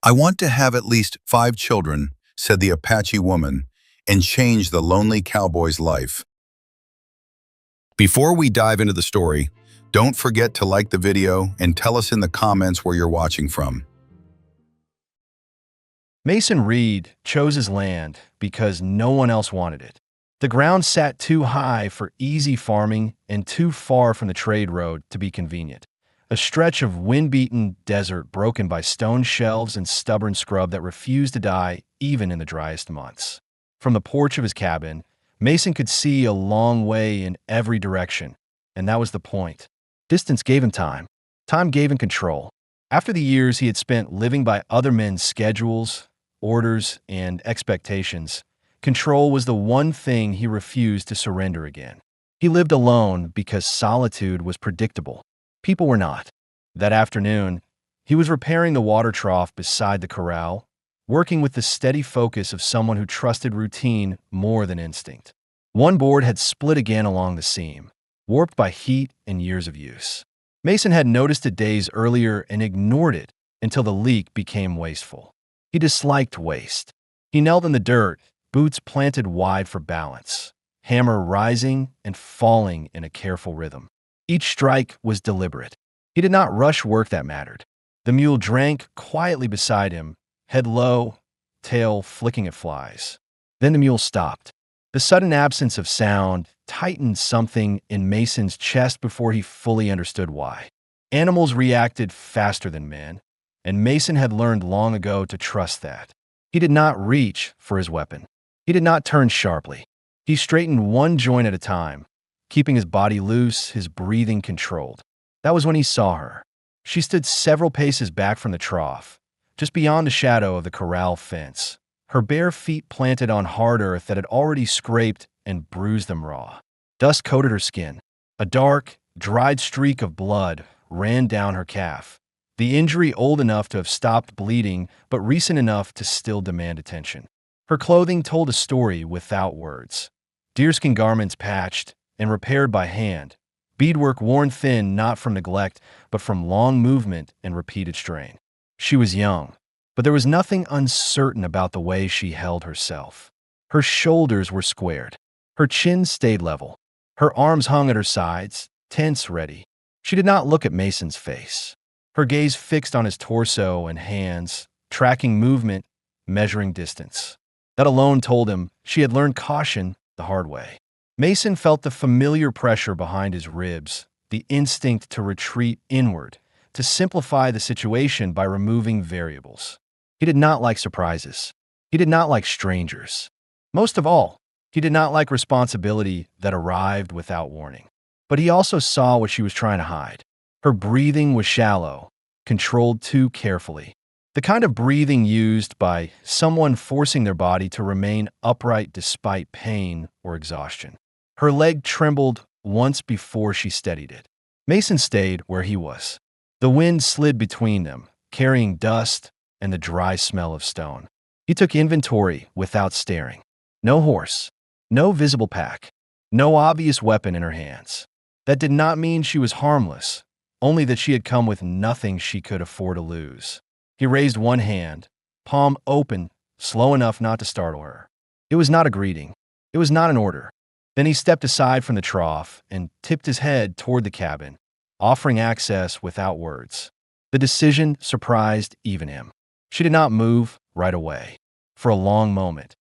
I want to have at least 5 children, said the Apache woman, and change the lonely cowboy's life. Before we dive into the story, don't forget to like the video and tell us in the comments where you're watching from. Mason Reed chose his land because no one else wanted it. The ground sat too high for easy farming and too far from the trade road to be convenient. A stretch of wind-beaten desert broken by stone shelves and stubborn scrub that refused to die even in the driest months. From the porch of his cabin, Mason could see a long way in every direction, and that was the point. Distance gave him time. Time gave him control. After the years he had spent living by other men's schedules, orders, and expectations, control was the one thing he refused to surrender again. He lived alone because solitude was predictable. People were not. That afternoon, he was repairing the water trough beside the corral, working with the steady focus of someone who trusted routine more than instinct. One board had split again along the seam, warped by heat and years of use. Mason had noticed it days earlier and ignored it until the leak became wasteful. He disliked waste. He knelt in the dirt, boots planted wide for balance, hammer rising and falling in a careful rhythm. Each strike was deliberate. He did not rush work that mattered. The mule drank quietly beside him, head low, tail flicking at flies. Then the mule stopped. The sudden absence of sound tightened something in Mason's chest before he fully understood why. Animals reacted faster than men, and Mason had learned long ago to trust that. He did not reach for his weapon. He did not turn sharply. He straightened one joint at a time, keeping his body loose, his breathing controlled. That was when he saw her. She stood several paces back from the trough, just beyond the shadow of the corral fence, her bare feet planted on hard earth that had already scraped and bruised them raw. Dust coated her skin. A dark, dried streak of blood ran down her calf, the injury old enough to have stopped bleeding but recent enough to still demand attention. Her clothing told a story without words. Deerskin garments patched and repaired by hand, beadwork worn thin not from neglect but from long movement and repeated strain. She was young, but there was nothing uncertain about the way she held herself. Her shoulders were squared. Her chin stayed level. Her arms hung at her sides, tense ready. She did not look at Mason's face. Her gaze fixed on his torso and hands, tracking movement, measuring distance. That alone told him she had learned caution the hard way. Mason felt the familiar pressure behind his ribs, the instinct to retreat inward, to simplify the situation by removing variables. He did not like surprises. He did not like strangers. Most of all, he did not like responsibility that arrived without warning. But he also saw what she was trying to hide. Her breathing was shallow, controlled too carefully. The kind of breathing used by someone forcing their body to remain upright despite pain or exhaustion. Her leg trembled once before she steadied it. Mason stayed where he was. The wind slid between them, carrying dust and the dry smell of stone. He took inventory without staring. No horse, no visible pack, no obvious weapon in her hands. That did not mean she was harmless, only that she had come with nothing she could afford to lose. He raised one hand, palm open, slow enough not to startle her. It was not a greeting. It was not an order. Then he stepped aside from the trough and tipped his head toward the cabin, offering access without words. The decision surprised even him. She did not move right away. For a long moment,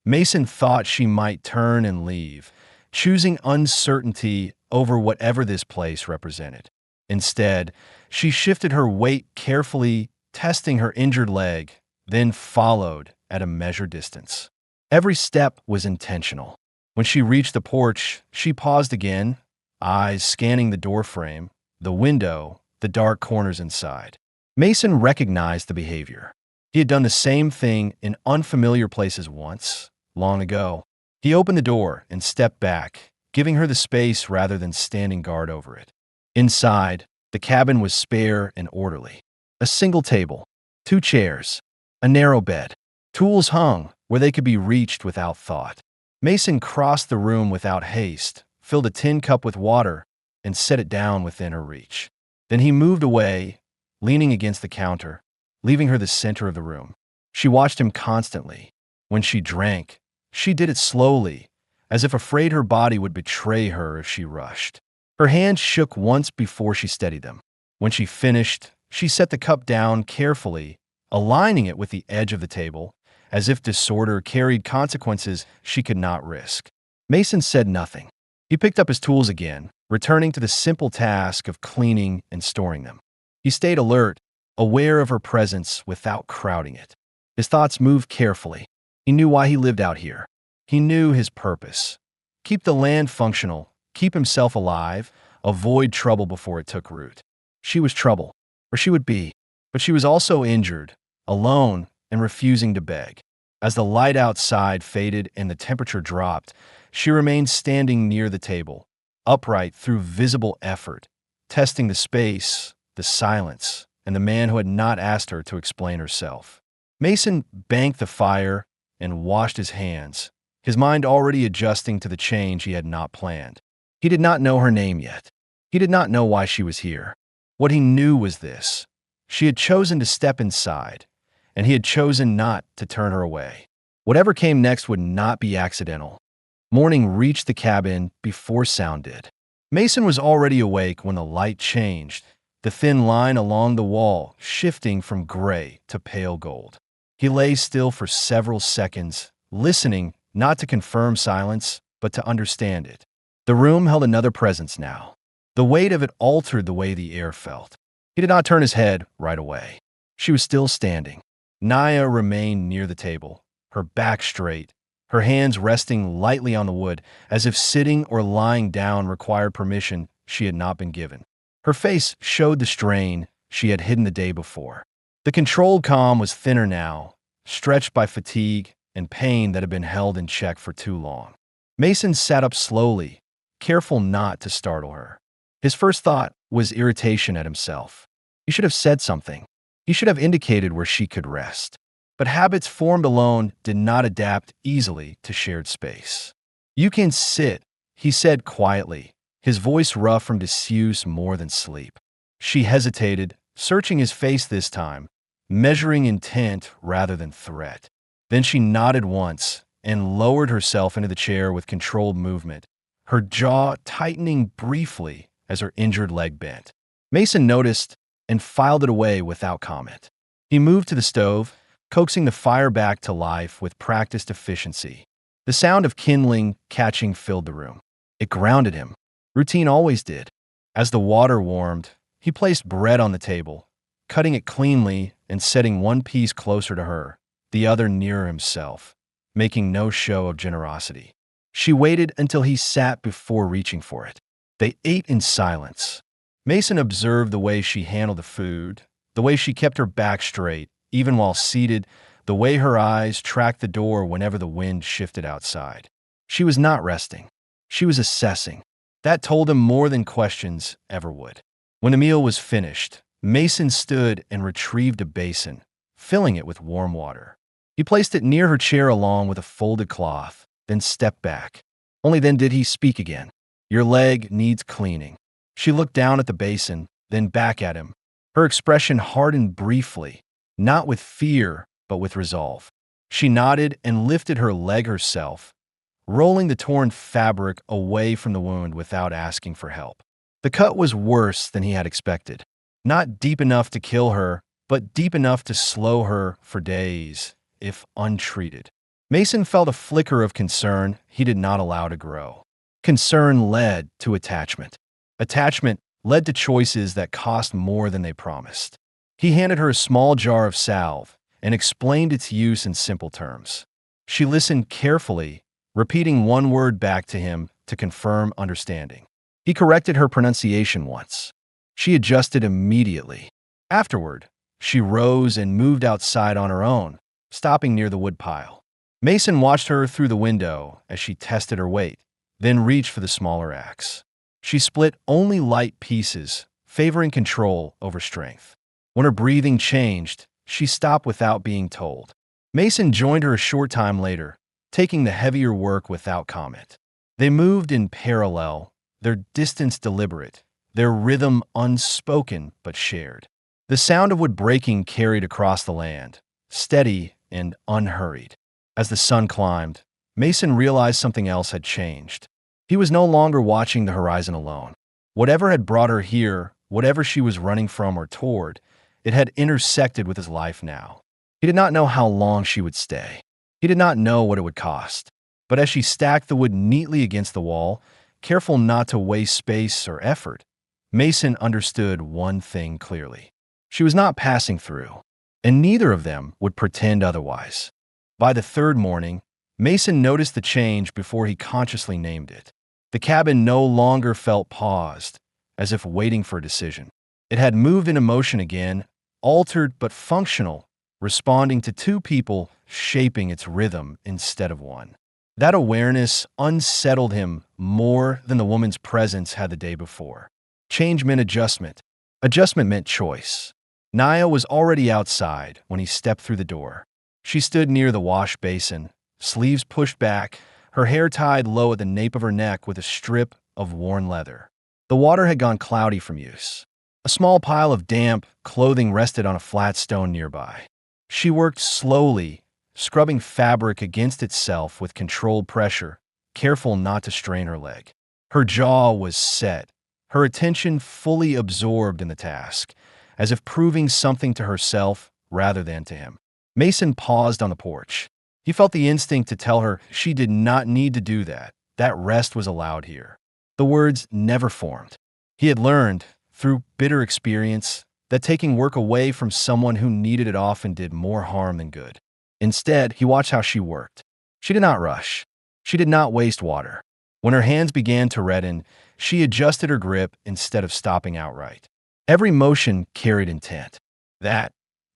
Mason thought she might turn and leave, choosing uncertainty over whatever this place represented. Instead, she shifted her weight carefully, testing her injured leg, then followed at a measured distance. Every step was intentional. When she reached the porch, she paused again, eyes scanning the doorframe, the window, the dark corners inside. Mason recognized the behavior. He had done the same thing in unfamiliar places once, long ago. He opened the door and stepped back, giving her the space rather than standing guard over it. Inside, the cabin was spare and orderly. A single table, 2 chairs, a narrow bed. Tools hung where they could be reached without thought. Mason crossed the room without haste, filled a tin cup with water, and set it down within her reach. Then he moved away, leaning against the counter, leaving her the center of the room. She watched him constantly. When she drank, she did it slowly, as if afraid her body would betray her if she rushed. Her hands shook once before she steadied them. When she finished, she set the cup down carefully, aligning it with the edge of the table, as if disorder carried consequences she could not risk. Mason said nothing. He picked up his tools again, returning to the simple task of cleaning and storing them. He stayed alert, aware of her presence without crowding it. His thoughts moved carefully. He knew why he lived out here. He knew his purpose. Keep the land functional, keep himself alive, avoid trouble before it took root. She was trouble, or she would be, but she was also injured, alone, and refusing to beg. As the light outside faded and the temperature dropped, she remained standing near the table, upright through visible effort, testing the space, the silence, and the man who had not asked her to explain herself. Mason banked the fire and washed his hands, his mind already adjusting to the change he had not planned. He did not know her name yet. He did not know why she was here. What he knew was this: she had chosen to step inside, and he had chosen not to turn her away. Whatever came next would not be accidental. Morning reached the cabin before sound did. Mason was already awake when the light changed, the thin line along the wall shifting from gray to pale gold. He lay still for several seconds, listening not to confirm silence, but to understand it. The room held another presence now. The weight of it altered the way the air felt. He did not turn his head right away. She was still standing. Naya remained near the table, her back straight, her hands resting lightly on the wood, as if sitting or lying down required permission she had not been given. Her face showed the strain she had hidden the day before. The controlled calm was thinner now, stretched by fatigue and pain that had been held in check for too long. Mason sat up slowly, careful not to startle her. His first thought was irritation at himself. He should have said something. He should have indicated where she could rest. But habits formed alone did not adapt easily to shared space. "You can sit," he said quietly, his voice rough from disuse more than sleep. She hesitated, searching his face this time, measuring intent rather than threat. Then she nodded once and lowered herself into the chair with controlled movement, her jaw tightening briefly as her injured leg bent. Mason noticed and filed it away without comment. He moved to the stove, coaxing the fire back to life with practiced efficiency. The sound of kindling catching filled the room. It grounded him. Routine always did. As the water warmed, he placed bread on the table, cutting it cleanly and setting one piece closer to her, the other nearer himself, making no show of generosity. She waited until he sat before reaching for it. They ate in silence. Mason observed the way she handled the food, the way she kept her back straight, even while seated, the way her eyes tracked the door whenever the wind shifted outside. She was not resting. She was assessing. That told him more than questions ever would. When the meal was finished, Mason stood and retrieved a basin, filling it with warm water. He placed it near her chair along with a folded cloth, then stepped back. Only then did he speak again. "Your leg needs cleaning." She looked down at the basin, then back at him. Her expression hardened briefly, not with fear, but with resolve. She nodded and lifted her leg herself, rolling the torn fabric away from the wound without asking for help. The cut was worse than he had expected. Not deep enough to kill her, but deep enough to slow her for days, if untreated. Mason felt a flicker of concern he did not allow to grow. Concern led to attachment. Attachment led to choices that cost more than they promised. He handed her a small jar of salve and explained its use in simple terms. She listened carefully, repeating one word back to him to confirm understanding. He corrected her pronunciation once. She adjusted immediately. Afterward, she rose and moved outside on her own, stopping near the woodpile. Mason watched her through the window as she tested her weight, then reached for the smaller axe. She split only light pieces, favoring control over strength. When her breathing changed, she stopped without being told. Mason joined her a short time later, taking the heavier work without comment. They moved in parallel, their distance deliberate, their rhythm unspoken but shared. The sound of wood breaking carried across the land, steady and unhurried. As the sun climbed, Mason realized something else had changed. He was no longer watching the horizon alone. Whatever had brought her here, whatever she was running from or toward, it had intersected with his life now. He did not know how long she would stay. He did not know what it would cost. But as she stacked the wood neatly against the wall, careful not to waste space or effort, Mason understood one thing clearly. She was not passing through, and neither of them would pretend otherwise. By the third morning, Mason noticed the change before he consciously named it. The cabin no longer felt paused, as if waiting for a decision. It had moved into motion again, altered but functional, responding to two people shaping its rhythm instead of one. That awareness unsettled him more than the woman's presence had the day before. Change meant adjustment. Adjustment meant choice. Naya was already outside when he stepped through the door. She stood near the wash basin, sleeves pushed back, her hair tied low at the nape of her neck with a strip of worn leather. The water had gone cloudy from use. A small pile of damp clothing rested on a flat stone nearby. She worked slowly, scrubbing fabric against itself with controlled pressure, careful not to strain her leg. Her jaw was set, her attention fully absorbed in the task, as if proving something to herself rather than to him. Mason paused on the porch. He felt the instinct to tell her she did not need to do that. That rest was allowed here. The words never formed. He had learned, through bitter experience, that taking work away from someone who needed it often did more harm than good. Instead, he watched how she worked. She did not rush. She did not waste water. When her hands began to redden, she adjusted her grip instead of stopping outright. Every motion carried intent. That,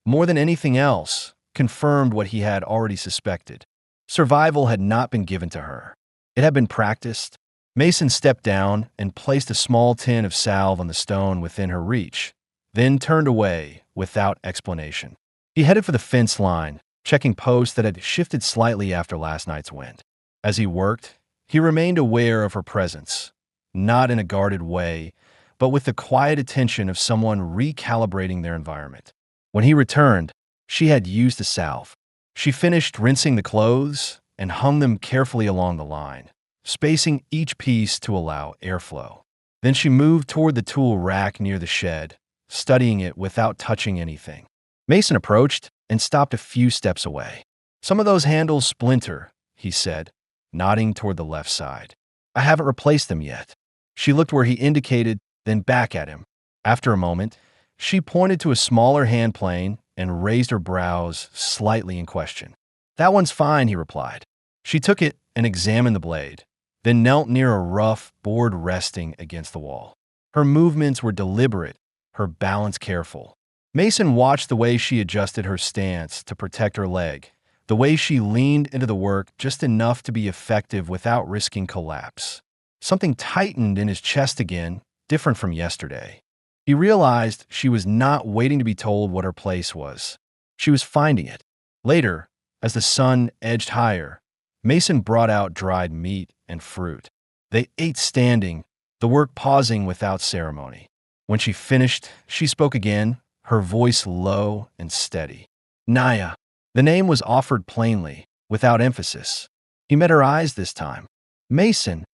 more than anything else, confirmed what he had already suspected. Survival had not been given to her. It had been practiced. Mason stepped down and placed a small tin of salve on the stone within her reach, then turned away without explanation. He headed for the fence line, checking posts that had shifted slightly after last night's wind. As he worked, he remained aware of her presence, not in a guarded way, but with the quiet attention of someone recalibrating their environment. When he returned, she had used the salve. She finished rinsing the clothes and hung them carefully along the line, spacing each piece to allow airflow. Then she moved toward the tool rack near the shed, studying it without touching anything. Mason approached and stopped a few steps away. "Some of those handles splinter," he said, nodding toward the left side. "I haven't replaced them yet." She looked where he indicated, then back at him. After a moment, she pointed to a smaller hand plane and raised her brows slightly in question. "That one's fine," he replied. She took it and examined the blade, then knelt near a rough board resting against the wall. Her movements were deliberate, her balance careful. Mason watched the way she adjusted her stance to protect her leg, the way she leaned into the work just enough to be effective without risking collapse. Something tightened in his chest again, different from yesterday. He realized she was not waiting to be told what her place was. She was finding it. Later, as the sun edged higher, Mason brought out dried meat and fruit. They ate standing, the work pausing without ceremony. When she finished, she spoke again, her voice low and steady. "Naya." The name was offered plainly, without emphasis. He met her eyes this time. Mason,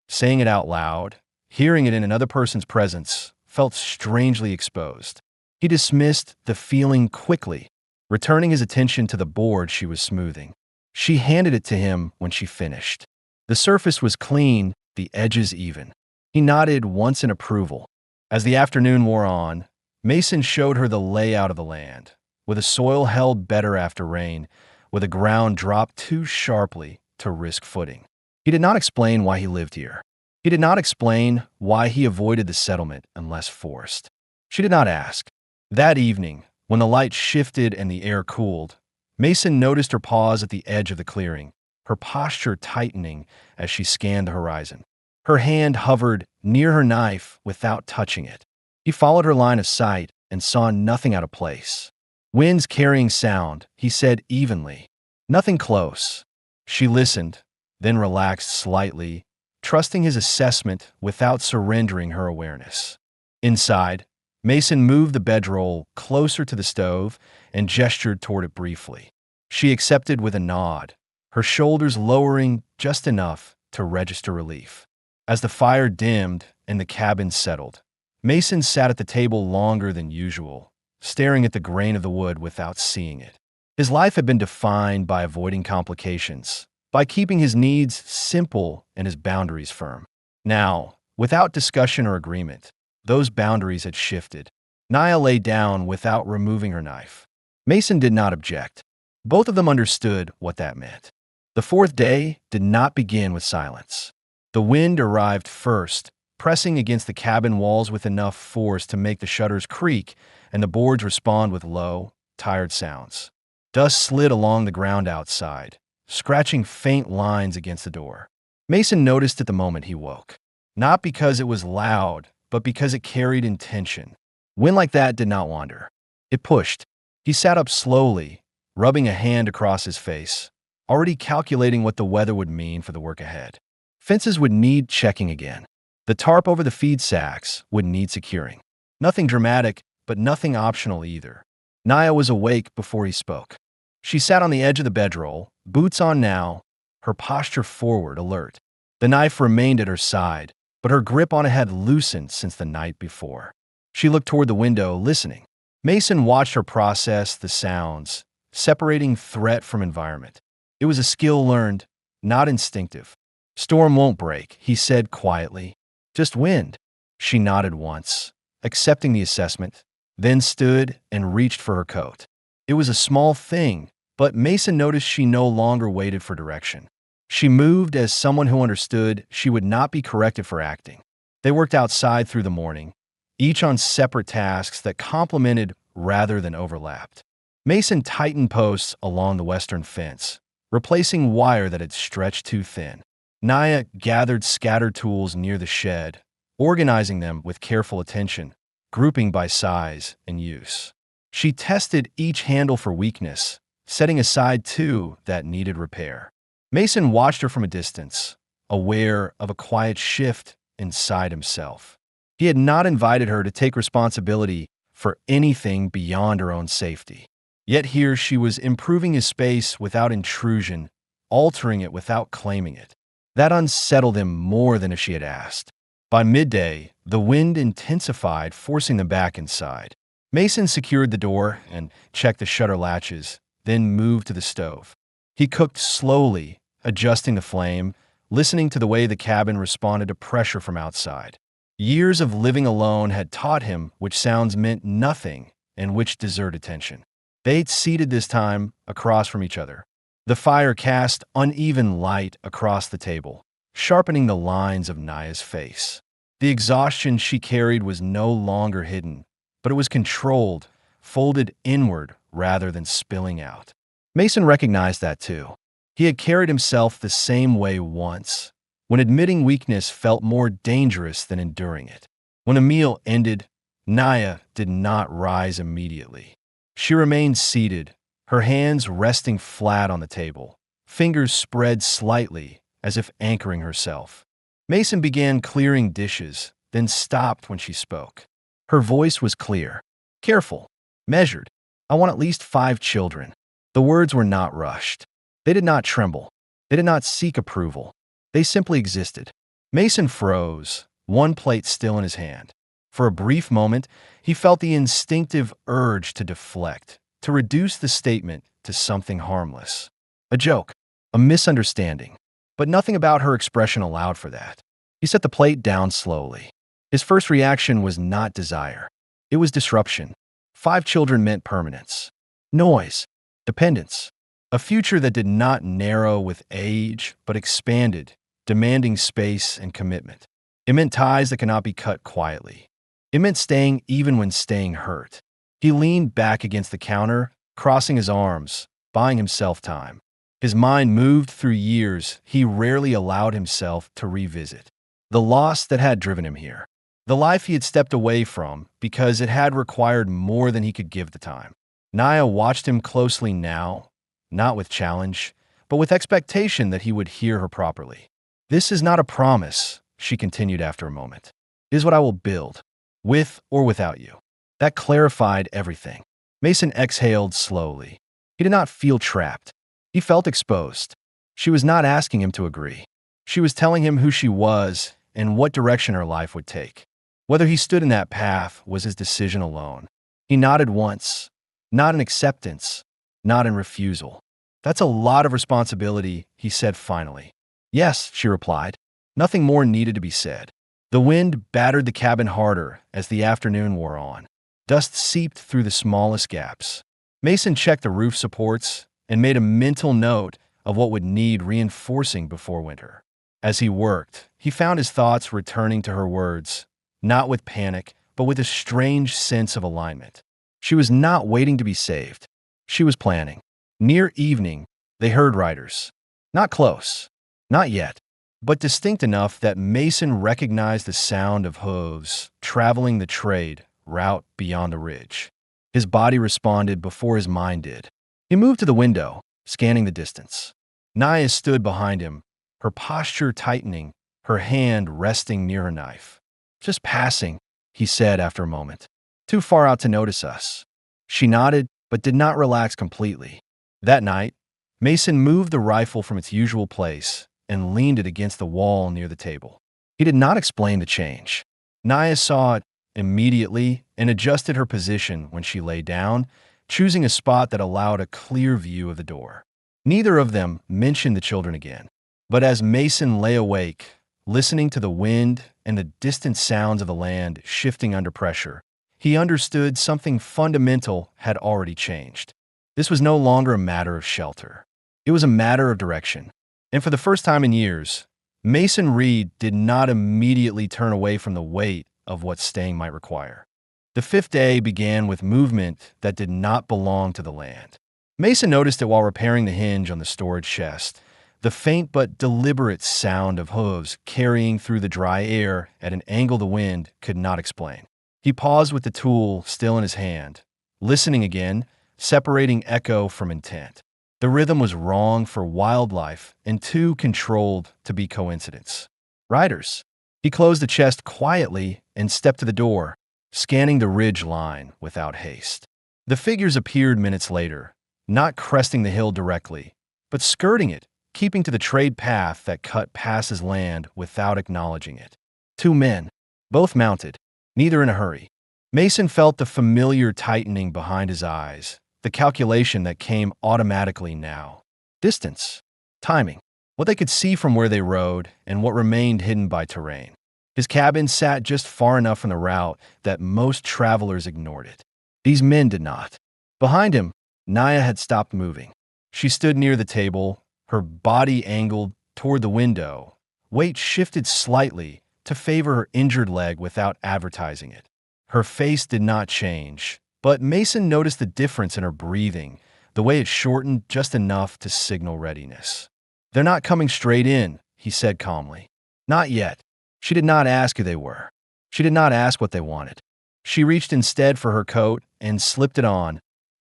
saying it out loud, hearing it in another person's presence, felt strangely exposed. He dismissed the feeling quickly, returning his attention to the board she was smoothing. She handed it to him when she finished. The surface was clean, the edges even. He nodded once in approval. As the afternoon wore on, Mason showed her the layout of the land, with the soil held better after rain, with the ground dropped too sharply to risk footing. He did not explain why he lived here. He did not explain why he avoided the settlement unless forced. She did not ask. That evening, when the light shifted and the air cooled, Mason noticed her pause at the edge of the clearing, her posture tightening as she scanned the horizon. Her hand hovered near her knife without touching it. He followed her line of sight and saw nothing out of place. "Winds carrying sound," he said evenly. "Nothing close." She listened, then relaxed slightly, trusting his assessment without surrendering her awareness. Inside, Mason moved the bedroll closer to the stove and gestured toward it briefly. She accepted with a nod, her shoulders lowering just enough to register relief. As the fire dimmed and the cabin settled, Mason sat at the table longer than usual, staring at the grain of the wood without seeing it. His life had been defined by avoiding complications, by keeping his needs simple and his boundaries firm. Now, without discussion or agreement, those boundaries had shifted. Naya lay down without removing her knife. Mason did not object. Both of them understood what that meant. The fourth day did not begin with silence. The wind arrived first, pressing against the cabin walls with enough force to make the shutters creak and the boards respond with low, tired sounds. Dust slid along the ground outside, scratching faint lines against the door. Mason noticed it the moment he woke. Not because it was loud, but because it carried intention. Wind like that did not wander. It pushed. He sat up slowly, rubbing a hand across his face, already calculating what the weather would mean for the work ahead. Fences would need checking again. The tarp over the feed sacks would need securing. Nothing dramatic, but nothing optional either. Naya was awake before he spoke. She sat on the edge of the bedroll, boots on now, her posture forward, alert. The knife remained at her side, but her grip on it had loosened since the night before. She looked toward the window, listening. Mason watched her process the sounds, separating threat from environment. It was a skill learned, not instinctive. "Storm won't break," he said quietly. "Just wind." She nodded once, accepting the assessment, then stood and reached for her coat. It was a small thing, but Mason noticed she no longer waited for direction. She moved as someone who understood she would not be corrected for acting. They worked outside through the morning, each on separate tasks that complemented rather than overlapped. Mason tightened posts along the western fence, replacing wire that had stretched too thin. Naya gathered scattered tools near the shed, organizing them with careful attention, grouping by size and use. She tested each handle for weakness, setting aside two that needed repair. Mason watched her from a distance, aware of a quiet shift inside himself. He had not invited her to take responsibility for anything beyond her own safety. Yet here she was improving his space without intrusion, altering it without claiming it. That unsettled him more than if she had asked. By midday, the wind intensified, forcing them back inside. Mason secured the door and checked the shutter latches, then moved to the stove. He cooked slowly, adjusting the flame, listening to the way the cabin responded to pressure from outside. Years of living alone had taught him which sounds meant nothing and which deserved attention. They ate seated this time, across from each other. The fire cast uneven light across the table, sharpening the lines of Naya's face. The exhaustion she carried was no longer hidden, but it was controlled, folded inward rather than spilling out. Mason recognized that too. He had carried himself the same way once, when admitting weakness felt more dangerous than enduring it. When a meal ended, Naya did not rise immediately. She remained seated, her hands resting flat on the table, fingers spread slightly as if anchoring herself. Mason began clearing dishes, then stopped when she spoke. Her voice was clear, careful, measured. "I want at least 5 children." The words were not rushed. They did not tremble. They did not seek approval. They simply existed. Mason froze, one plate still in his hand. For a brief moment, he felt the instinctive urge to deflect, to reduce the statement to something harmless. A joke, a misunderstanding. But nothing about her expression allowed for that. He set the plate down slowly. His first reaction was not desire. It was disruption. 5 children meant permanence, noise, dependence, a future that did not narrow with age, but expanded, demanding space and commitment. It meant ties that cannot be cut quietly. It meant staying even when staying hurt. He leaned back against the counter, crossing his arms, buying himself time. His mind moved through years he rarely allowed himself to revisit. The loss that had driven him here. The life he had stepped away from because it had required more than he could give the time. Naya watched him closely now, not with challenge, but with expectation that he would hear her properly. "This is not a promise," she continued after a moment. "It is what I will build, with or without you." That clarified everything. Mason exhaled slowly. He did not feel trapped. He felt exposed. She was not asking him to agree. She was telling him who she was and what direction her life would take. Whether he stood in that path was his decision alone. He nodded once, not in acceptance, not in refusal. That's a lot of responsibility, he said finally. Yes, she replied. Nothing more needed to be said. The wind battered the cabin harder as the afternoon wore on. Dust seeped through the smallest gaps. Mason checked the roof supports and made a mental note of what would need reinforcing before winter. As he worked, he found his thoughts returning to her words, not with panic, but with a strange sense of alignment. She was not waiting to be saved. She was planning. Near evening, they heard riders. Not close. Not yet. But distinct enough that Mason recognized the sound of hooves traveling the trade route beyond the ridge. His body responded before his mind did. He moved to the window, scanning the distance. Naya stood behind him, her posture tightening, her hand resting near her knife. Just passing, he said after a moment. Too far out to notice us. She nodded, but did not relax completely. That night, Mason moved the rifle from its usual place and leaned it against the wall near the table. He did not explain the change. Naya saw it immediately and adjusted her position when she lay down, choosing a spot that allowed a clear view of the door. Neither of them mentioned the children again. But as Mason lay awake, listening to the wind and the distant sounds of the land shifting under pressure, he understood something fundamental had already changed. This was no longer a matter of shelter. It was a matter of direction. And for the first time in years, Mason Reed did not immediately turn away from the weight of what staying might require. The fifth day began with movement that did not belong to the land. Mason noticed it while repairing the hinge on the storage chest, the faint but deliberate sound of hooves carrying through the dry air at an angle the wind could not explain. He paused with the tool still in his hand, listening again, separating echo from intent. The rhythm was wrong for wildlife and too controlled to be coincidence. Riders. He closed the chest quietly and stepped to the door, scanning the ridge line without haste. The figures appeared minutes later, not cresting the hill directly, but skirting it, keeping to the trade path that cut past his land without acknowledging it. 2 men, both mounted, neither in a hurry. Mason felt the familiar tightening behind his eyes, the calculation that came automatically now. Distance, timing, what they could see from where they rode, and what remained hidden by terrain. His cabin sat just far enough from the route that most travelers ignored it. These men did not. Behind him, Naya had stopped moving. She stood near the table, her body angled toward the window. Weight shifted slightly to favor her injured leg without advertising it. Her face did not change, but Mason noticed the difference in her breathing, the way it shortened just enough to signal readiness. "They're not coming straight in," he said calmly. "Not yet." She did not ask who they were. She did not ask what they wanted. She reached instead for her coat and slipped it on,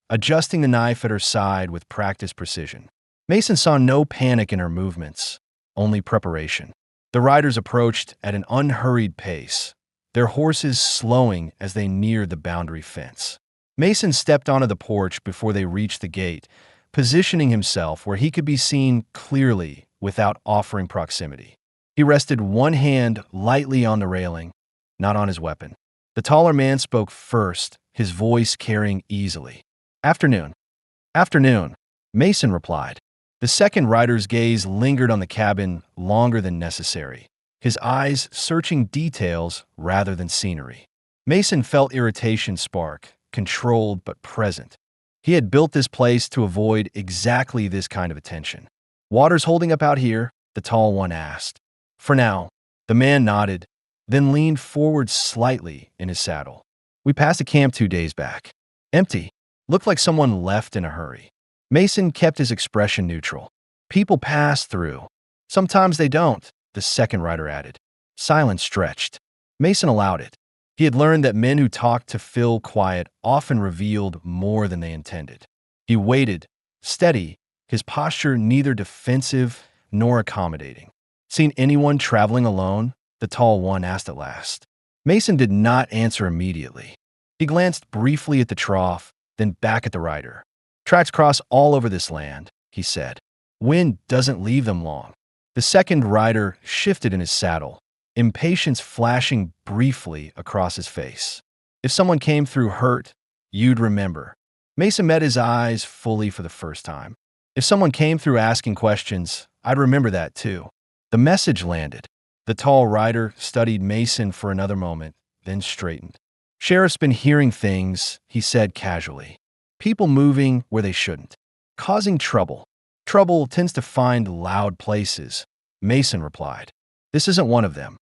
adjusting the knife at her side with practiced precision. Mason saw no panic in her movements, only preparation. The riders approached at an unhurried pace, their horses slowing as they neared the boundary fence. Mason stepped onto the porch before they reached the gate, positioning himself where he could be seen clearly without offering proximity. He rested one hand lightly on the railing, not on his weapon. The taller man spoke first, his voice carrying easily. "Afternoon." "Afternoon," Mason replied. The second rider's gaze lingered on the cabin longer than necessary, his eyes searching details rather than scenery. Mason felt irritation spark, controlled but present. He had built this place to avoid exactly this kind of attention. "Water's holding up out here?" the tall one asked. "For now." The man nodded, then leaned forward slightly in his saddle. "We passed a camp 2 days back. Empty. Looked like someone left in a hurry." Mason kept his expression neutral. "People pass through. Sometimes they don't," the second rider added. Silence stretched. Mason allowed it. He had learned that men who talked to fill quiet often revealed more than they intended. He waited, steady, his posture neither defensive nor accommodating. "Seen anyone traveling alone?" the tall one asked at last. Mason did not answer immediately. He glanced briefly at the trough, then back at the rider. "Tracks cross all over this land," he said. "Wind doesn't leave them long." The second rider shifted in his saddle, impatience flashing briefly across his face. "If someone came through hurt, you'd remember." Mason met his eyes fully for the first time. "If someone came through asking questions, I'd remember that too." The message landed. The tall rider studied Mason for another moment, then straightened. "Sheriff's been hearing things," he said casually. "People moving where they shouldn't. Causing trouble. Trouble tends to find loud places." Mason replied. "This isn't one of them."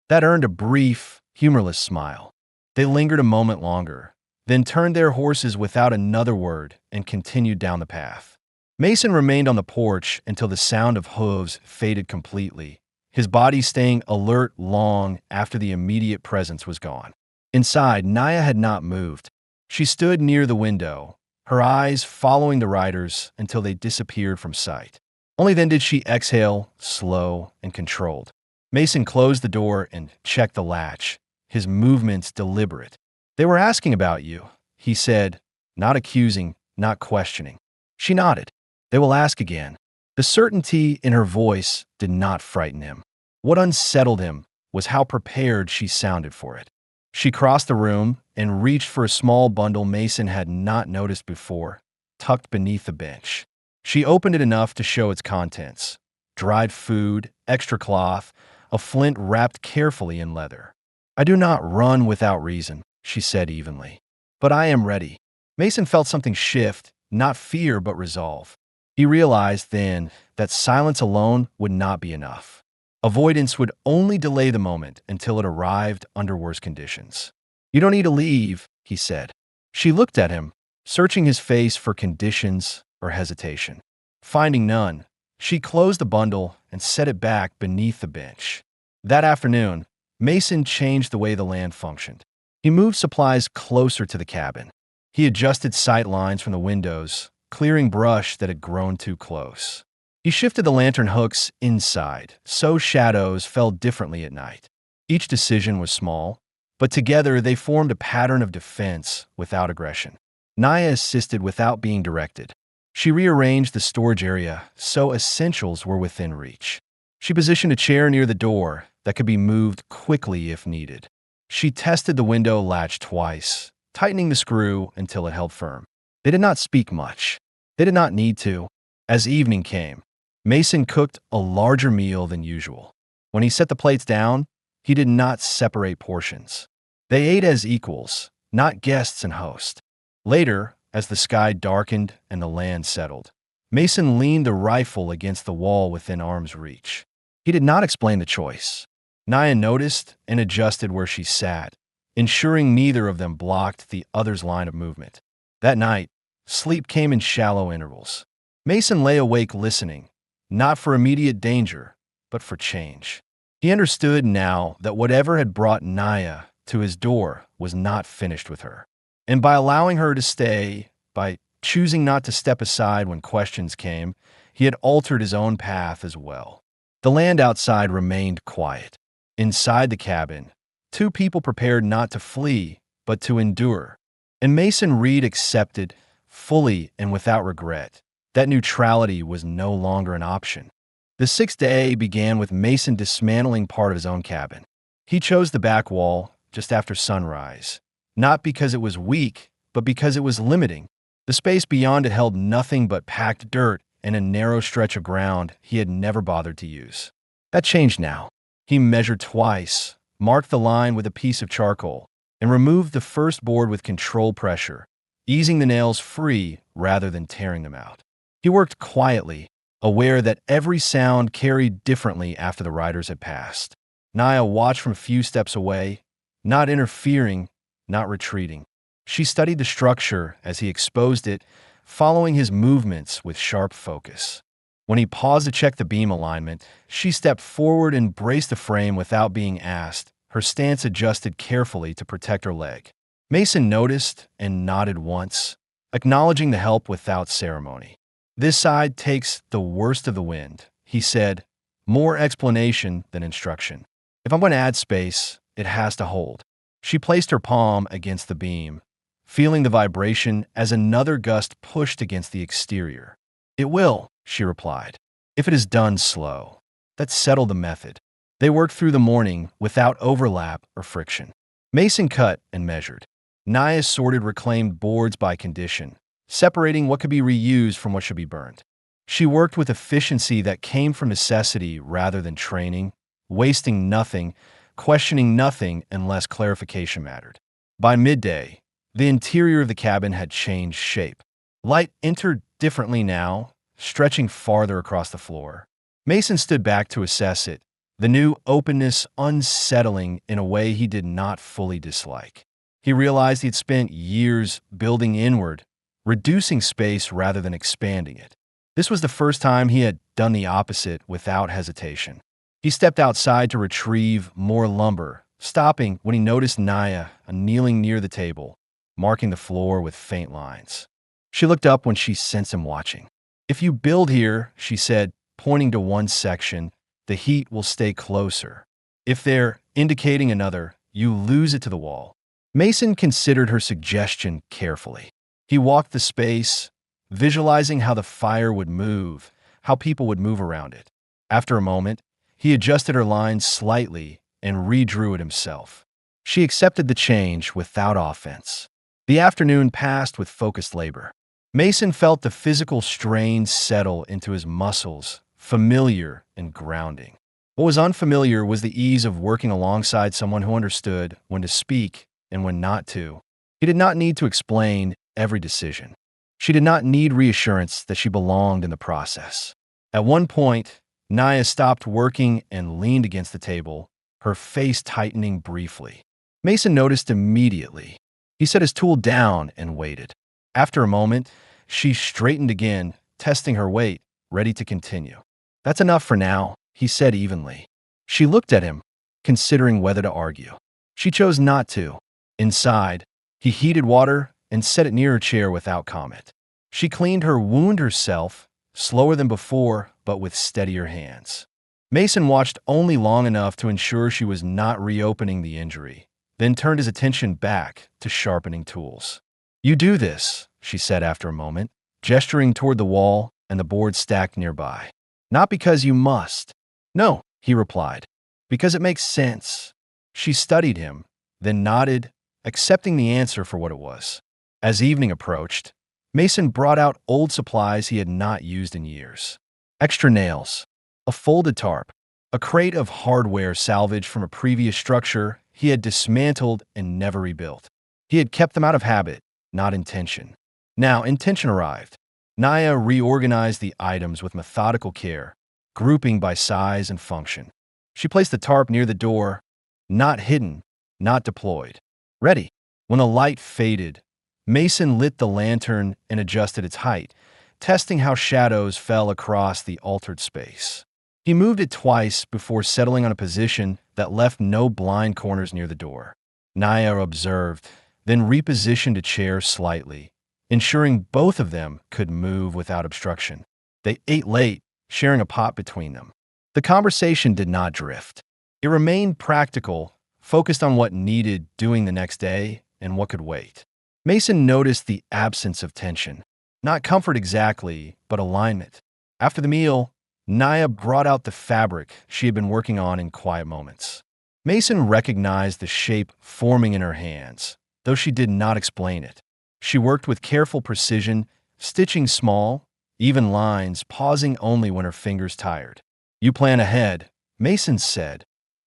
That earned a brief, humorless smile. They lingered a moment longer, then turned their horses without another word and continued down the path. Mason remained on the porch until the sound of hooves faded completely, his body staying alert long after the immediate presence was gone. Inside, Naya had not moved. She stood near the window, her eyes following the riders until they disappeared from sight. Only then did she exhale, slow and controlled. Mason closed the door and checked the latch, his movements deliberate. "They were asking about you," he said, not accusing, not questioning. She nodded. "They will ask again." The certainty in her voice did not frighten him. What unsettled him was how prepared she sounded for it. She crossed the room and reached for a small bundle Mason had not noticed before, tucked beneath the bench. She opened it enough to show its contents: dried food, extra cloth, a flint wrapped carefully in leather. "I do not run without reason," she said evenly. "But I am ready." Mason felt something shift, not fear but resolve. He realized then that silence alone would not be enough. Avoidance would only delay the moment until it arrived under worse conditions. "You don't need to leave," he said. She looked at him, searching his face for conditions or hesitation. Finding none, she closed the bundle and set it back beneath the bench. That afternoon, Mason changed the way the land functioned. He moved supplies closer to the cabin. He adjusted sight lines from the windows, clearing brush that had grown too close. He shifted the lantern hooks inside, so shadows fell differently at night. Each decision was small, but together they formed a pattern of defense without aggression. Naya assisted without being directed. She rearranged the storage area so essentials were within reach. She positioned a chair near the door that could be moved quickly if needed. She tested the window latch twice, tightening the screw until it held firm. They did not speak much. They did not need to. As evening came, Mason cooked a larger meal than usual. When he set the plates down, he did not separate portions. They ate as equals, not guests and host. Later, as the sky darkened and the land settled, Mason leaned the rifle against the wall within arm's reach. He did not explain the choice. Naya noticed and adjusted where she sat, ensuring neither of them blocked the other's line of movement. That night, sleep came in shallow intervals. Mason lay awake listening, not for immediate danger, but for change. He understood now that whatever had brought Naya to his door was not finished with her. And by allowing her to stay, by choosing not to step aside when questions came, he had altered his own path as well. The land outside remained quiet. Inside the cabin, two people prepared not to flee, but to endure. And Mason Reed accepted, fully and without regret, that neutrality was no longer an option. The sixth day began with Mason dismantling part of his own cabin. He chose the back wall just after sunrise, not because it was weak, but because it was limiting. The space beyond it held nothing but packed dirt and a narrow stretch of ground he had never bothered to use. That changed now. He measured twice, marked the line with a piece of charcoal, and removed the first board with controlled pressure, easing the nails free rather than tearing them out. He worked quietly, aware that every sound carried differently after the riders had passed. Naya watched from a few steps away, not interfering, not retreating. She studied the structure as he exposed it, following his movements with sharp focus. When he paused to check the beam alignment, she stepped forward and braced the frame without being asked, her stance adjusted carefully to protect her leg. Mason noticed and nodded once, acknowledging the help without ceremony. "This side takes the worst of the wind," he said, more explanation than instruction. "If I'm going to add space, it has to hold." She placed her palm against the beam, feeling the vibration as another gust pushed against the exterior. "It will," she replied, "if it is done slow." That settled the method. They worked through the morning without overlap or friction. Mason cut and measured. Naya sorted reclaimed boards by condition, separating what could be reused from what should be burned. She worked with efficiency that came from necessity rather than training, wasting nothing, questioning nothing unless clarification mattered. By midday, the interior of the cabin had changed shape. Light entered differently now, stretching farther across the floor. Mason stood back to assess it, the new openness unsettling in a way he did not fully dislike. He realized he'd spent years building inward, reducing space rather than expanding it. This was the first time he had done the opposite without hesitation. He stepped outside to retrieve more lumber, stopping when he noticed Naya kneeling near the table, marking the floor with faint lines. She looked up when she sensed him watching. "If you build here," she said, pointing to one section, "the heat will stay closer. If they're indicating another, you lose it to the wall." Mason considered her suggestion carefully. He walked the space, visualizing how the fire would move, how people would move around it. After a moment, he adjusted her lines slightly and redrew it himself. She accepted the change without offense. The afternoon passed with focused labor. Mason felt the physical strain settle into his muscles, familiar and grounding. What was unfamiliar was the ease of working alongside someone who understood when to speak and when not to. He did not need to explain every decision. She did not need reassurance that she belonged in the process. At one point, Naya stopped working and leaned against the table, her face tightening briefly. Mason noticed immediately. He set his tool down and waited. After a moment, she straightened again, testing her weight, ready to continue. "That's enough for now," he said evenly. She looked at him, considering whether to argue. She chose not to. Inside, he heated water and set it near her chair without comment. She cleaned her wound herself, slower than before, but with steadier hands. Mason watched only long enough to ensure she was not reopening the injury, then turned his attention back to sharpening tools. "You do this," she said after a moment, gesturing toward the wall and the board stacked nearby. "Not because you must." "No," he replied, "because it makes sense." She studied him, then nodded, accepting the answer for what it was. As evening approached, Mason brought out old supplies he had not used in years. Extra nails, a folded tarp, a crate of hardware salvaged from a previous structure he had dismantled and never rebuilt. He had kept them out of habit, not intention. Now intention arrived. Naya reorganized the items with methodical care, grouping by size and function. She placed the tarp near the door, not hidden, not deployed. Ready. When the light faded, Mason lit the lantern and adjusted its height, testing how shadows fell across the altered space. He moved it twice before settling on a position that left no blind corners near the door. Naya observed, then repositioned a chair slightly, ensuring both of them could move without obstruction. They ate late, sharing a pot between them. The conversation did not drift. It remained practical, focused on what needed doing the next day and what could wait. Mason noticed the absence of tension. Not comfort exactly, but alignment. After the meal, Naya brought out the fabric she had been working on in quiet moments. Mason recognized the shape forming in her hands, though she did not explain it. She worked with careful precision, stitching small, even lines, pausing only when her fingers tired. "You plan ahead," Mason said,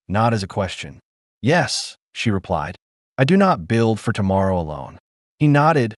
not as a question. "Yes," she replied. "I do not build for tomorrow alone." He nodded,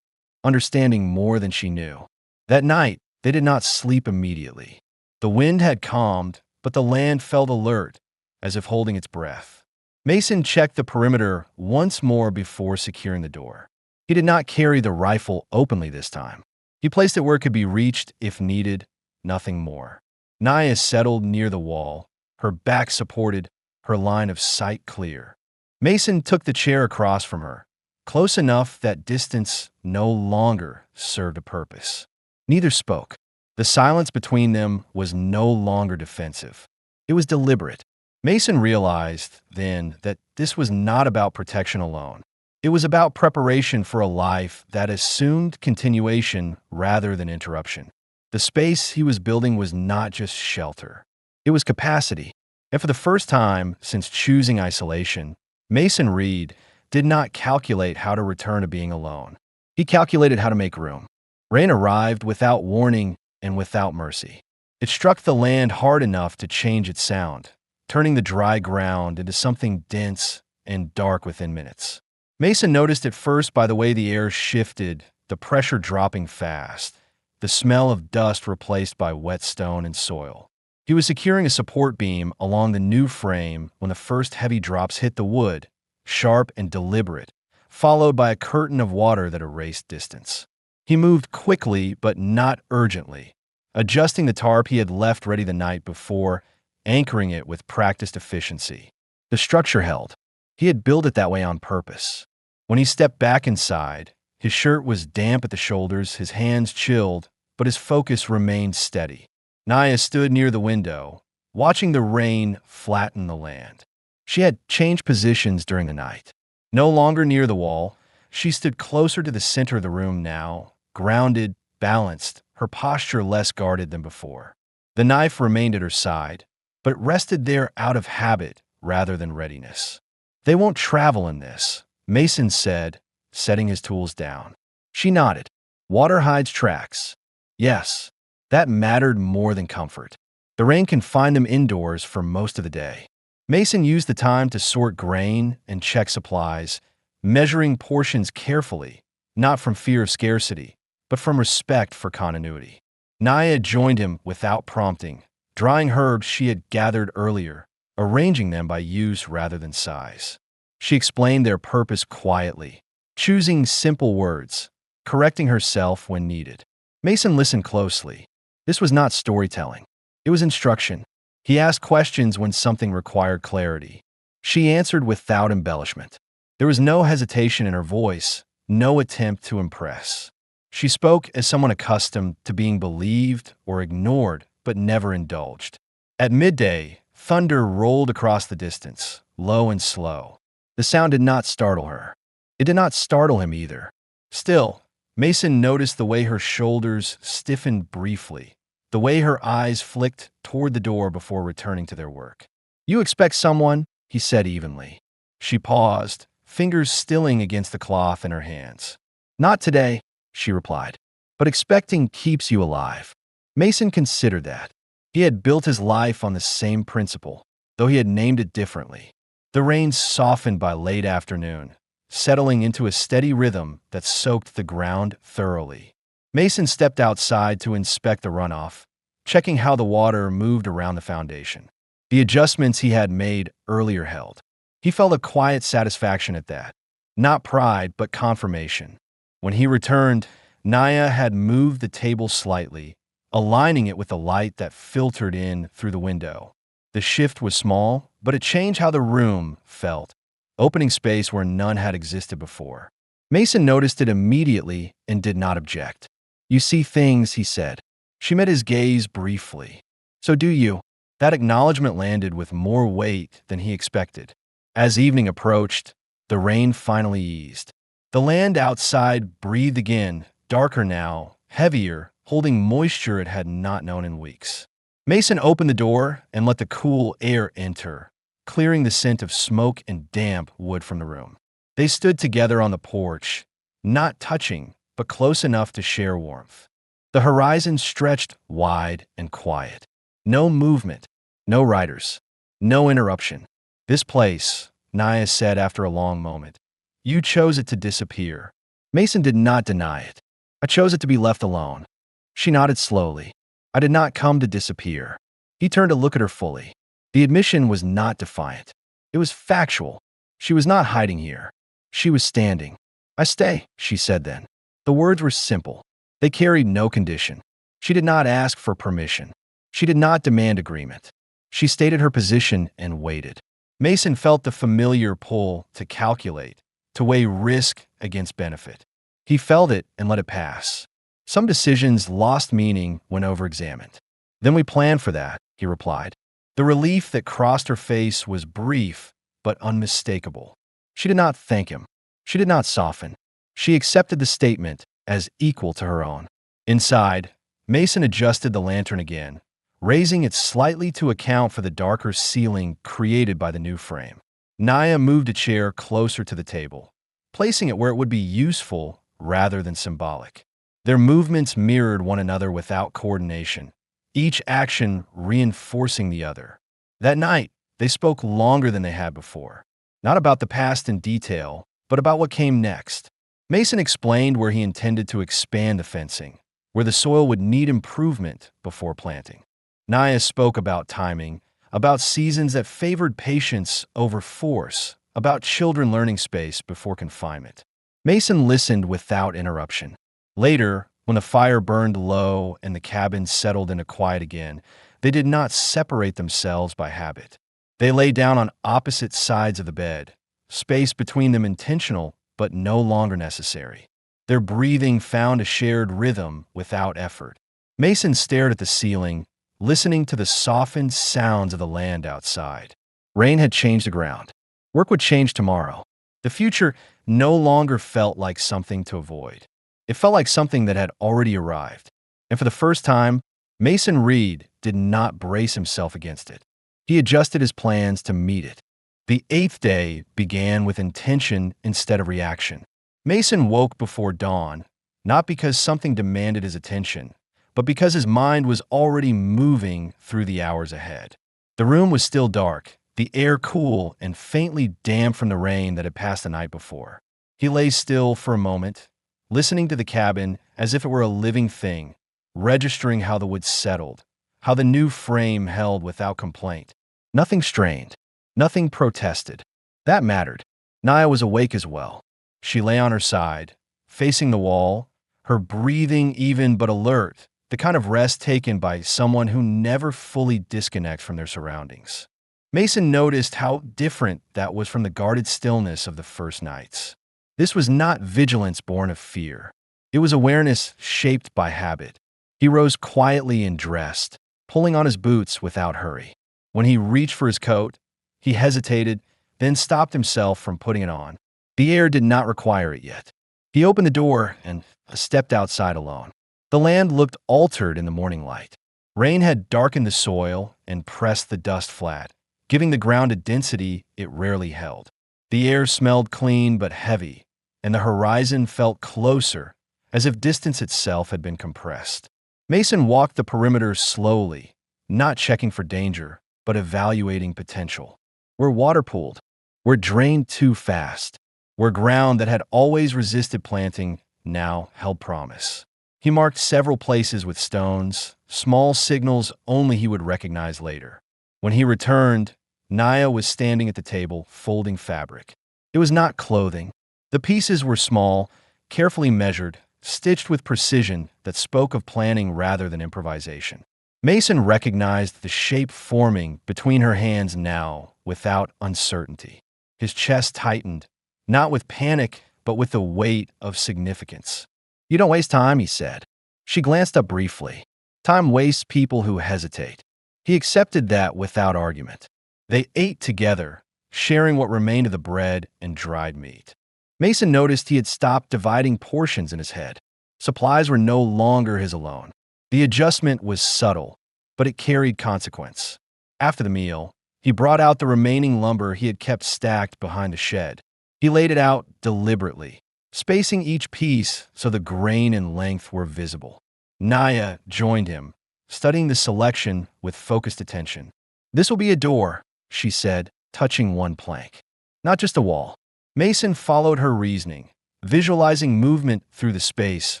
understanding more than she knew. That night, they did not sleep immediately. The wind had calmed, but the land felt alert, as if holding its breath. Mason checked the perimeter once more before securing the door. He did not carry the rifle openly this time. He placed it where it could be reached if needed, nothing more. Naya settled near the wall, her back supported, her line of sight clear. Mason took the chair across from her, close enough that distance no longer served a purpose. Neither spoke. The silence between them was no longer defensive. It was deliberate. Mason realized then that this was not about protection alone. It was about preparation for a life that assumed continuation rather than interruption. The space he was building was not just shelter. It was capacity. And for the first time since choosing isolation, Mason Reed did not calculate how to return to being alone. He calculated how to make room. Rain arrived without warning and without mercy. It struck the land hard enough to change its sound, turning the dry ground into something dense and dark within minutes. Mason noticed it first by the way the air shifted, the pressure dropping fast, the smell of dust replaced by wet stone and soil. He was securing a support beam along the new frame when the first heavy drops hit the wood, sharp and deliberate, followed by a curtain of water that erased distance. He moved quickly but not urgently, adjusting the tarp he had left ready the night before, anchoring it with practiced efficiency. The structure held. He had built it that way on purpose. When he stepped back inside, his shirt was damp at the shoulders, his hands chilled, but his focus remained steady. Naya stood near the window, watching the rain flatten the land. She had changed positions during the night. No longer near the wall, she stood closer to the center of the room now, grounded, balanced, her posture less guarded than before. The knife remained at her side, but it rested there out of habit rather than readiness. "They won't travel in this," Mason said, setting his tools down. She nodded. "Water hides tracks." Yes, that mattered more than comfort. The rain can find them indoors for most of the day. Mason used the time to sort grain and check supplies, measuring portions carefully, not from fear of scarcity, but from respect for continuity. Naya joined him without prompting, drying herbs she had gathered earlier, arranging them by use rather than size. She explained their purpose quietly, choosing simple words, correcting herself when needed. Mason listened closely. This was not storytelling. It was instruction. He asked questions when something required clarity. She answered without embellishment. There was no hesitation in her voice, no attempt to impress. She spoke as someone accustomed to being believed or ignored, but never indulged. At midday, thunder rolled across the distance, low and slow. The sound did not startle her. It did not startle him either. Still, Mason noticed the way her shoulders stiffened briefly, the way her eyes flicked toward the door before returning to their work. "You expect someone," he said evenly. She paused, fingers stilling against the cloth in her hands. "Not today," she replied. "But expecting keeps you alive." Mason considered that. He had built his life on the same principle, though he had named it differently. The rain softened by late afternoon, settling into a steady rhythm that soaked the ground thoroughly. Mason stepped outside to inspect the runoff, checking how the water moved around the foundation. The adjustments he had made earlier held. He felt a quiet satisfaction at that. Not pride, but confirmation. When he returned, Naya had moved the table slightly, aligning it with the light that filtered in through the window. The shift was small, but it changed how the room felt, opening space where none had existed before. Mason noticed it immediately and did not object. "You see things," he said. She met his gaze briefly. "So do you." That acknowledgement landed with more weight than he expected. As evening approached, the rain finally eased. The land outside breathed again, darker now, heavier, holding moisture it had not known in weeks. Mason opened the door and let the cool air enter, clearing the scent of smoke and damp wood from the room. They stood together on the porch, not touching, but close enough to share warmth. The horizon stretched wide and quiet. No movement, no riders, no interruption. "This place," Naya said after a long moment. "You chose it to disappear." Mason did not deny it. "I chose it to be left alone." She nodded slowly. "I did not come to disappear." He turned to look at her fully. The admission was not defiant. It was factual. She was not hiding here. She was standing. "I stay," she said then. The words were simple. They carried no condition. She did not ask for permission. She did not demand agreement. She stated her position and waited. Mason felt the familiar pull to calculate, to weigh risk against benefit. He felt it and let it pass. Some decisions lost meaning when over-examined. "Then we planned for that," he replied. The relief that crossed her face was brief but unmistakable. She did not thank him. She did not soften. She accepted the statement as equal to her own. Inside, Mason adjusted the lantern again, raising it slightly to account for the darker ceiling created by the new frame. Naya moved a chair closer to the table, placing it where it would be useful rather than symbolic. Their movements mirrored one another without coordination, each action reinforcing the other. That night, they spoke longer than they had before, not about the past in detail, but about what came next. Mason explained where he intended to expand the fencing, where the soil would need improvement before planting. Naya spoke about timing, about seasons that favored patience over force, about children learning space before confinement. Mason listened without interruption. Later, when the fire burned low and the cabin settled into quiet again, they did not separate themselves by habit. They lay down on opposite sides of the bed, space between them intentional but no longer necessary. Their breathing found a shared rhythm without effort. Mason stared at the ceiling, listening to the softened sounds of the land outside. Rain had changed the ground. Work would change tomorrow. The future no longer felt like something to avoid. It felt like something that had already arrived. And for the first time, Mason Reed did not brace himself against it. He adjusted his plans to meet it. The 8th day began with intention instead of reaction. Mason woke before dawn, not because something demanded his attention, but because his mind was already moving through the hours ahead. The room was still dark, the air cool and faintly damp from the rain that had passed the night before. He lay still for a moment, listening to the cabin as if it were a living thing, registering how the wood settled, how the new frame held without complaint. Nothing strained. Nothing protested. That mattered. Naya was awake as well. She lay on her side, facing the wall, her breathing even but alert, the kind of rest taken by someone who never fully disconnects from their surroundings. Mason noticed how different that was from the guarded stillness of the first nights. This was not vigilance born of fear. It was awareness shaped by habit. He rose quietly and dressed, pulling on his boots without hurry. When he reached for his coat, he hesitated, then stopped himself from putting it on. The air did not require it yet. He opened the door and stepped outside alone. The land looked altered in the morning light. Rain had darkened the soil and pressed the dust flat, giving the ground a density it rarely held. The air smelled clean but heavy, and the horizon felt closer, as if distance itself had been compressed. Mason walked the perimeter slowly, not checking for danger, but evaluating potential. Where water pooled, where drained too fast, where ground that had always resisted planting now held promise. He marked several places with stones, small signals only he would recognize later. When he returned, Naya was standing at the table, folding fabric. It was not clothing. The pieces were small, carefully measured, stitched with precision that spoke of planning rather than improvisation. Mason recognized the shape forming between her hands now without uncertainty. His chest tightened, not with panic, but with the weight of significance. "You don't waste time," he said. She glanced up briefly. Time wastes people who hesitate. He accepted that without argument. They ate together, sharing what remained of the bread and dried meat. Mason noticed he had stopped dividing portions in his head. Supplies were no longer his alone. The adjustment was subtle, but it carried consequence. After the meal, he brought out the remaining lumber he had kept stacked behind the shed. He laid it out deliberately, spacing each piece so the grain and length were visible. Naya joined him, studying the selection with focused attention. "This will be a door," she said, touching one plank. "Not just a wall." Mason followed her reasoning, visualizing movement through the space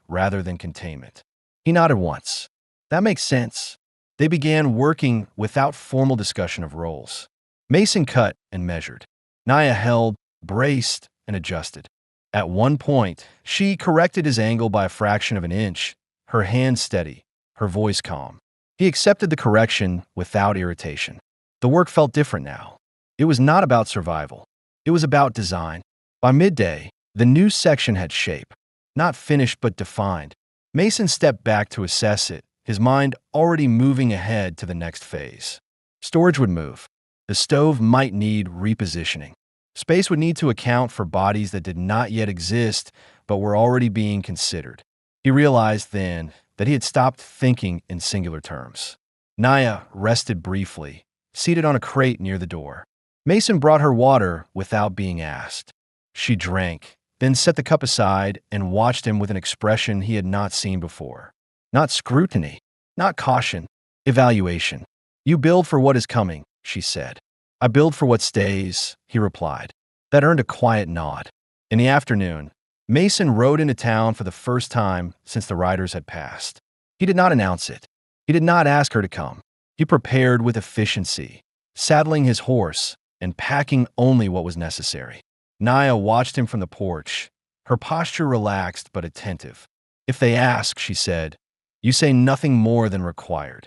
rather than containment. He nodded once. "That makes sense." They began working without formal discussion of roles. Mason cut and measured. Naya held, braced, and adjusted. At one point, she corrected his angle by a fraction of an inch, her hand steady, her voice calm. He accepted the correction without irritation. The work felt different now. It was not about survival. It was about design. By midday, the new section had shape. Not finished but defined. Mason stepped back to assess it, his mind already moving ahead to the next phase. Storage would move. The stove might need repositioning. Space would need to account for bodies that did not yet exist but were already being considered. He realized then that he had stopped thinking in singular terms. Naya rested briefly, seated on a crate near the door. Mason brought her water without being asked. She drank, then set the cup aside and watched him with an expression he had not seen before. Not scrutiny, not caution, evaluation. You build for what is coming, she said. I build for what stays, he replied. That earned a quiet nod. In the afternoon, Mason rode into town for the first time since the riders had passed. He did not announce it. He did not ask her to come. He prepared with efficiency, saddling his horse and packing only what was necessary. Naya watched him from the porch, her posture relaxed but attentive. If they ask, she said, you say nothing more than required.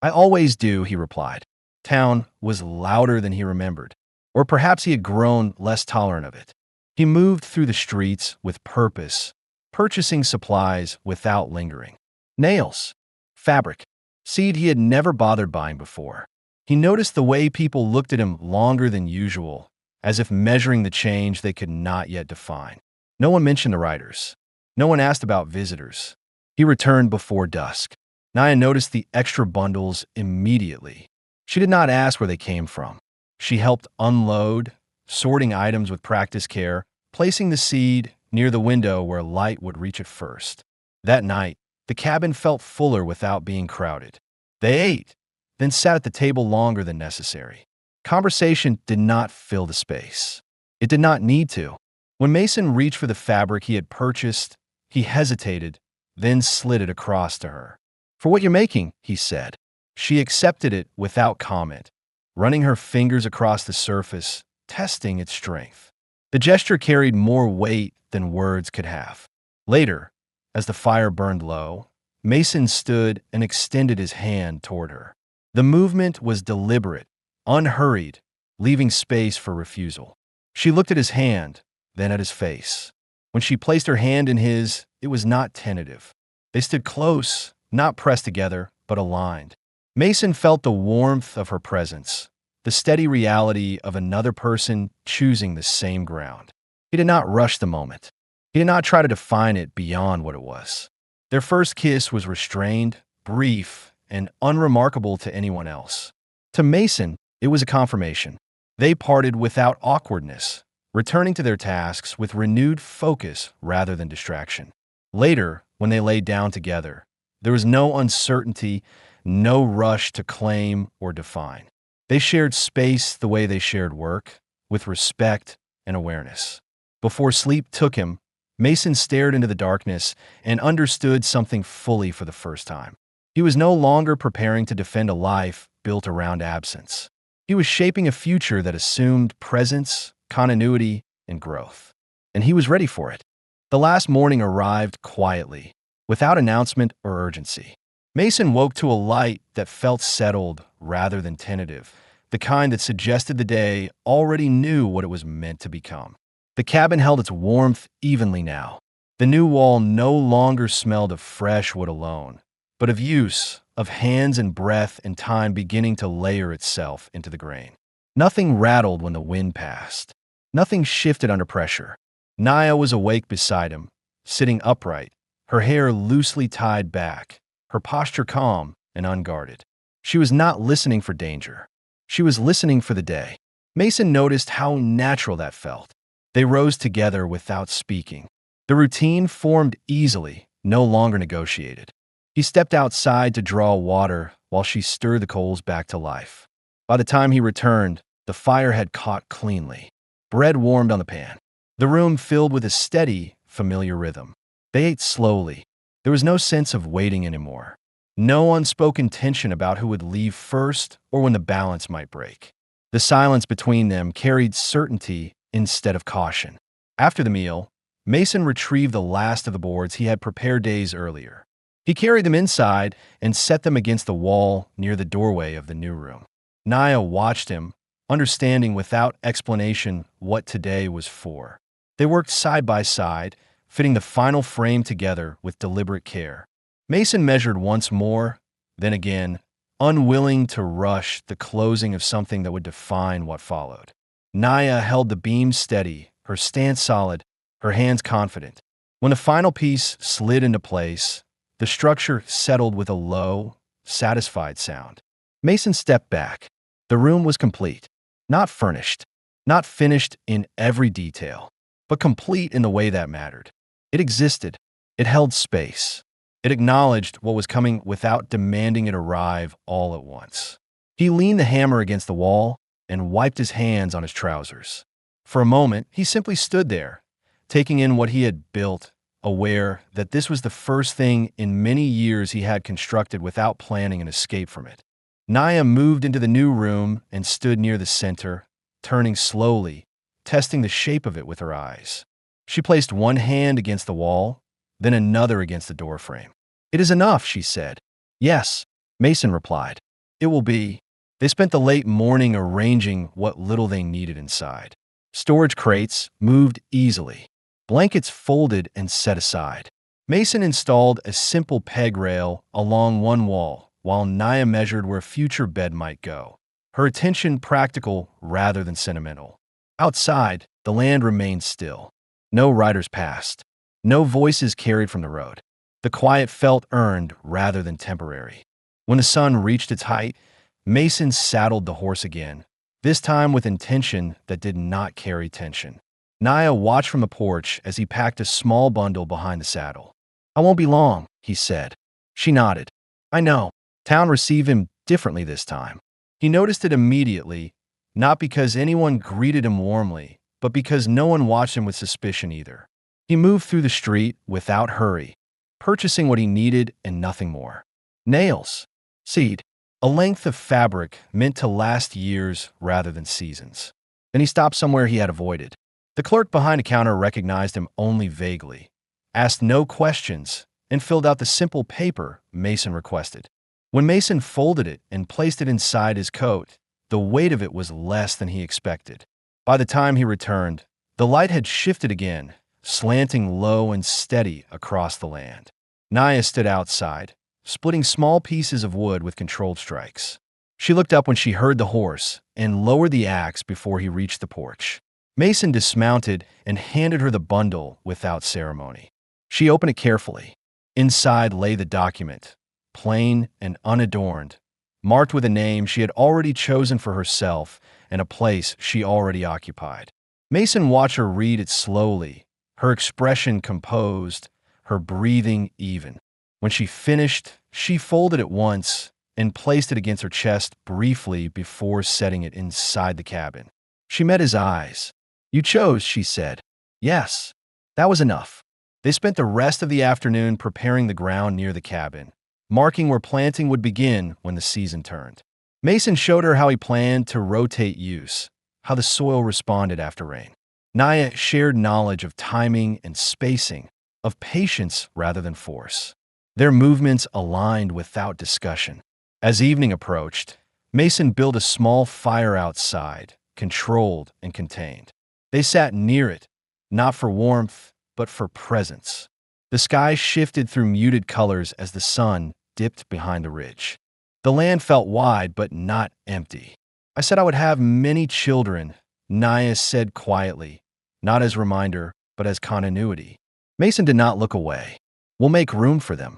I always do, he replied. Town was louder than he remembered, or perhaps he had grown less tolerant of it. He moved through the streets with purpose, purchasing supplies without lingering. Nails, fabric, seed he had never bothered buying before. He noticed the way people looked at him longer than usual, as if measuring the change they could not yet define. No one mentioned the riders. No one asked about visitors. He returned before dusk. Naya noticed the extra bundles immediately. She did not ask where they came from. She helped unload, sorting items with practiced care, placing the seed near the window where light would reach it first. That night, the cabin felt fuller without being crowded. They ate, then sat at the table longer than necessary. Conversation did not fill the space. It did not need to. When Mason reached for the fabric he had purchased, he hesitated, then slid it across to her. For what you're making, he said. She accepted it without comment, running her fingers across the surface, testing its strength. The gesture carried more weight than words could have. Later, as the fire burned low, Mason stood and extended his hand toward her. The movement was deliberate, unhurried, leaving space for refusal. She looked at his hand, then at his face. When she placed her hand in his, it was not tentative. They stood close, not pressed together, but aligned. Mason felt the warmth of her presence, the steady reality of another person choosing the same ground. He did not rush the moment. He did not try to define it beyond what it was. Their first kiss was restrained, brief, and unremarkable to anyone else. To Mason, it was a confirmation. They parted without awkwardness, returning to their tasks with renewed focus rather than distraction. Later, when they lay down together, there was no uncertainty, no rush to claim or define. They shared space the way they shared work, with respect and awareness. Before sleep took him, Mason stared into the darkness and understood something fully for the first time. He was no longer preparing to defend a life built around absence. He was shaping a future that assumed presence, continuity, and growth. And he was ready for it. The last morning arrived quietly, without announcement or urgency. Mason woke to a light that felt settled rather than tentative, the kind that suggested the day already knew what it was meant to become. The cabin held its warmth evenly now. The new wall no longer smelled of fresh wood alone, but of use, of hands and breath and time beginning to layer itself into the grain. Nothing rattled when the wind passed. Nothing shifted under pressure. Naya was awake beside him, sitting upright, her hair loosely tied back, her posture calm and unguarded. She was not listening for danger. She was listening for the day. Mason noticed how natural that felt. They rose together without speaking. The routine formed easily, no longer negotiated. He stepped outside to draw water while she stirred the coals back to life. By the time he returned, the fire had caught cleanly. Bread warmed on the pan. The room filled with a steady, familiar rhythm. They ate slowly. There was no sense of waiting anymore. No unspoken tension about who would leave first or when the balance might break. The silence between them carried certainty instead of caution. After the meal, Mason retrieved the last of the boards he had prepared days earlier. He carried them inside and set them against the wall near the doorway of the new room. Naya watched him, understanding without explanation what today was for. They worked side by side, fitting the final frame together with deliberate care. Mason measured once more, then again, unwilling to rush the closing of something that would define what followed. Naya held the beam steady, her stance solid, her hands confident. When the final piece slid into place, the structure settled with a low, satisfied sound. Mason stepped back. The room was complete. Not furnished, not finished in every detail, but complete in the way that mattered. It existed. It held space. It acknowledged what was coming without demanding it arrive all at once. He leaned the hammer against the wall and wiped his hands on his trousers. For a moment, he simply stood there, taking in what he had built, aware that this was the first thing in many years he had constructed without planning an escape from it. Naya moved into the new room and stood near the center, turning slowly, testing the shape of it with her eyes. She placed one hand against the wall, then another against the doorframe. "It is enough," she said. "Yes," Mason replied. "It will be." They spent the late morning arranging what little they needed inside. Storage crates moved easily. Blankets folded and set aside. Mason installed a simple peg rail along one wall, while Naya measured where a future bed might go. Her attention practical rather than sentimental. Outside, the land remained still. No riders passed. No voices carried from the road. The quiet felt earned rather than temporary. When the sun reached its height, Mason saddled the horse again, this time with intention that did not carry tension. Naya watched from the porch as he packed a small bundle behind the saddle. "I won't be long," he said. She nodded. "I know." Town received him differently this time. He noticed it immediately, not because anyone greeted him warmly, but because no one watched him with suspicion either. He moved through the street without hurry, purchasing what he needed and nothing more. Nails, seed, a length of fabric meant to last years rather than seasons. Then he stopped somewhere he had avoided. The clerk behind the counter recognized him only vaguely, asked no questions, and filled out the simple paper Mason requested. When Mason folded it and placed it inside his coat, the weight of it was less than he expected. By the time he returned, the light had shifted again, slanting low and steady across the land. Naya stood outside, splitting small pieces of wood with controlled strikes. She looked up when she heard the horse and lowered the axe before he reached the porch. Mason dismounted and handed her the bundle without ceremony. She opened it carefully. Inside lay the document, plain and unadorned, marked with a name she had already chosen for herself and a place she already occupied. Mason watched her read it slowly, her expression composed, her breathing even. When she finished, she folded it once and placed it against her chest briefly before setting it inside the cabin. She met his eyes. "You chose," she said. "Yes." That was enough. They spent the rest of the afternoon preparing the ground near the cabin, marking where planting would begin when the season turned. Mason showed her how he planned to rotate use, how the soil responded after rain. Naya shared knowledge of timing and spacing, of patience rather than force. Their movements aligned without discussion. As evening approached, Mason built a small fire outside, controlled and contained. They sat near it, not for warmth, but for presence. The sky shifted through muted colors as the sun dipped behind the ridge. The land felt wide but not empty. "I said I would have many children," Naya said quietly, not as reminder, but as continuity. Mason did not look away. "We'll make room for them."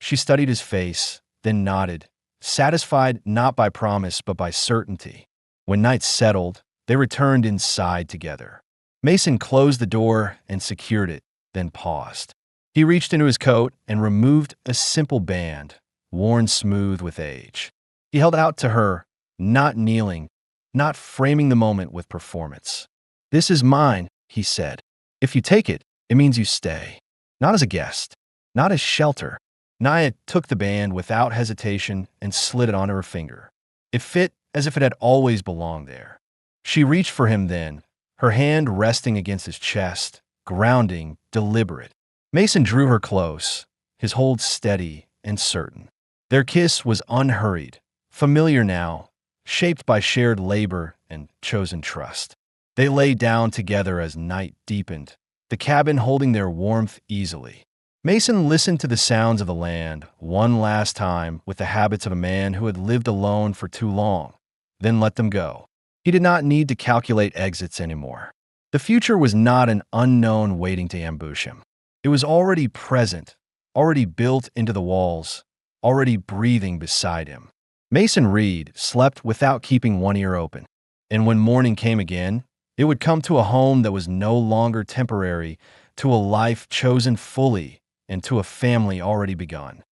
She studied his face, then nodded, satisfied not by promise but by certainty. When night settled, they returned inside together. Mason closed the door and secured it, then paused. He reached into his coat and removed a simple band, worn smooth with age. He held out to her, not kneeling, not framing the moment with performance. "This is mine," he said. "If you take it, it means you stay. Not as a guest, not as shelter." Naya took the band without hesitation and slid it onto her finger. It fit as if it had always belonged there. She reached for him then, her hand resting against his chest, grounding, deliberate. Mason drew her close, his hold steady and certain. Their kiss was unhurried, familiar now, shaped by shared labor and chosen trust. They lay down together as night deepened, the cabin holding their warmth easily. Mason listened to the sounds of the land one last time with the habits of a man who had lived alone for too long, then let them go. He did not need to calculate exits anymore. The future was not an unknown waiting to ambush him. It was already present, already built into the walls, already breathing beside him. Mason Reed slept without keeping one ear open, and when morning came again, it would come to a home that was no longer temporary, to a life chosen fully, and to a family already begun.